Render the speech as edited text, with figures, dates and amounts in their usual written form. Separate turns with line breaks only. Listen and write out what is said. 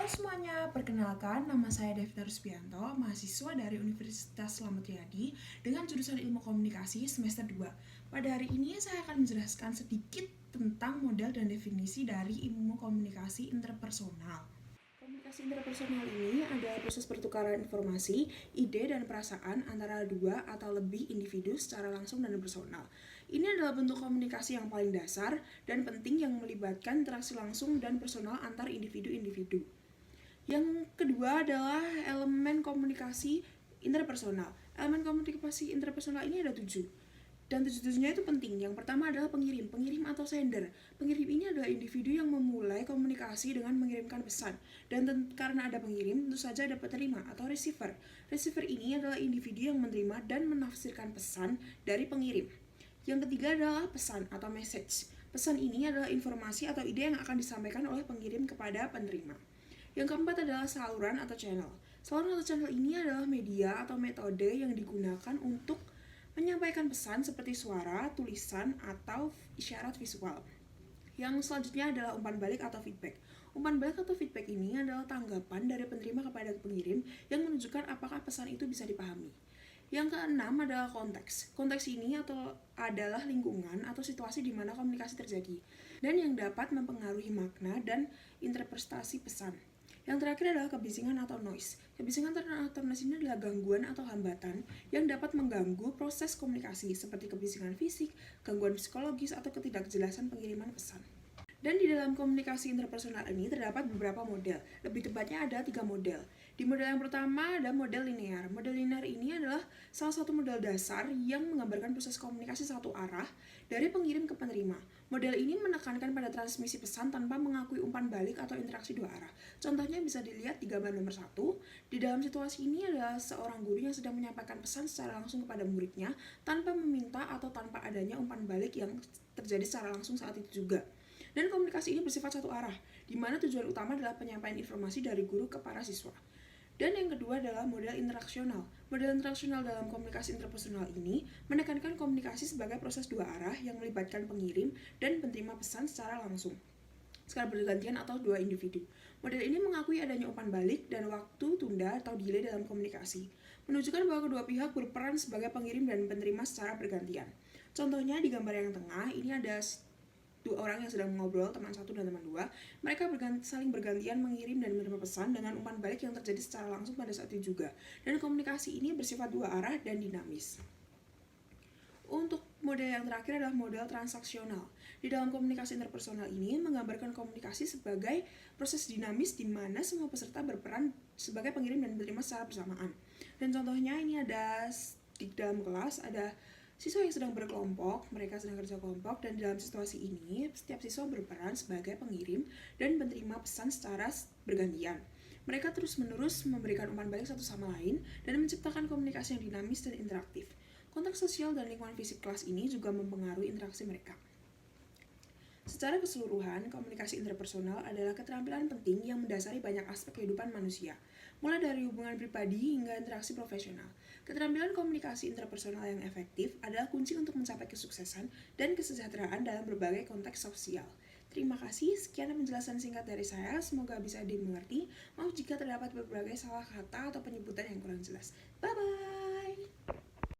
Halo semuanya, perkenalkan nama saya Devita Ruspianto, mahasiswa dari Universitas Slamet Riyadi dengan jurusan Ilmu Komunikasi semester 2. Pada hari ini saya akan menjelaskan sedikit tentang model dan definisi dari ilmu komunikasi interpersonal. Komunikasi interpersonal ini adalah proses pertukaran informasi, ide, dan perasaan antara dua atau lebih individu secara langsung dan personal. Ini adalah bentuk komunikasi yang paling dasar dan penting yang melibatkan interaksi langsung dan personal antar individu-individu. Yang kedua adalah elemen komunikasi interpersonal. Elemen komunikasi interpersonal ini ada 7. Dan 7-7-nya itu penting. Yang pertama adalah pengirim atau sender. Pengirim ini adalah individu yang memulai komunikasi dengan mengirimkan pesan. Dan karena ada pengirim, tentu saja ada penerima atau receiver. Receiver ini adalah individu yang menerima dan menafsirkan pesan dari pengirim. Yang ketiga adalah pesan atau message. Pesan ini adalah informasi atau ide yang akan disampaikan oleh pengirim kepada penerima. Yang keempat adalah saluran atau channel. Saluran atau channel ini adalah media atau metode yang digunakan untuk menyampaikan pesan seperti suara, tulisan, atau isyarat visual. Yang selanjutnya adalah umpan balik atau feedback. Umpan balik atau feedback ini adalah tanggapan dari penerima kepada pengirim yang menunjukkan apakah pesan itu bisa dipahami. Yang keenam adalah konteks. Konteks ini adalah lingkungan atau situasi di mana komunikasi terjadi dan yang dapat mempengaruhi makna dan interpretasi pesan. Yang terakhir adalah kebisingan atau noise. Kebisingan atau noise ini adalah gangguan atau hambatan yang dapat mengganggu proses komunikasi seperti kebisingan fisik, gangguan psikologis, atau ketidakjelasan pengiriman pesan. Dan di dalam komunikasi interpersonal ini terdapat beberapa model. Lebih tepatnya ada 3 model. Di model yang pertama ada model linear. Model linear ini adalah salah satu model dasar yang menggambarkan proses komunikasi satu arah dari pengirim ke penerima. Model ini menekankan pada transmisi pesan tanpa mengakui umpan balik atau interaksi dua arah. Contohnya bisa dilihat di gambar nomor 1. Di dalam situasi ini adalah seorang guru yang sedang menyampaikan pesan secara langsung kepada muridnya tanpa meminta atau tanpa adanya umpan balik yang terjadi secara langsung saat itu juga. Dan komunikasi ini bersifat satu arah, di mana tujuan utama adalah penyampaian informasi dari guru ke para siswa. Dan yang kedua adalah model interaksional. Model interaksional dalam komunikasi interpersonal ini menekankan komunikasi sebagai proses dua arah yang melibatkan pengirim dan penerima pesan secara langsung, secara bergantian atau dua individu. Model ini mengakui adanya umpan balik dan waktu tunda atau delay dalam komunikasi, menunjukkan bahwa kedua pihak berperan sebagai pengirim dan penerima secara bergantian. Contohnya di gambar yang tengah, ini ada dua orang yang sedang mengobrol, teman 1 dan teman 2. Mereka saling bergantian mengirim dan menerima pesan dengan umpan balik yang terjadi secara langsung pada saat itu juga. Dan komunikasi ini bersifat dua arah dan dinamis. Untuk model yang terakhir adalah model transaksional. Di dalam komunikasi interpersonal ini menggambarkan komunikasi sebagai proses dinamis di mana semua peserta berperan sebagai pengirim dan penerima secara bersamaan. Dan contohnya ini ada di dalam kelas ada siswa yang sedang berkelompok, mereka sedang kerja kelompok, dan dalam situasi ini, setiap siswa berperan sebagai pengirim dan penerima pesan secara bergantian. Mereka terus-menerus memberikan umpan balik satu sama lain dan menciptakan komunikasi yang dinamis dan interaktif. Konteks sosial dan lingkungan fisik kelas ini juga mempengaruhi interaksi mereka. Secara keseluruhan, komunikasi interpersonal adalah keterampilan penting yang mendasari banyak aspek kehidupan manusia, mulai dari hubungan pribadi hingga interaksi profesional. Keterampilan komunikasi interpersonal yang efektif adalah kunci untuk mencapai kesuksesan dan kesejahteraan dalam berbagai konteks sosial. Terima kasih, sekian penjelasan singkat dari saya, semoga bisa dimengerti. Maaf jika terdapat berbagai salah kata atau penyebutan yang kurang jelas. Bye-bye!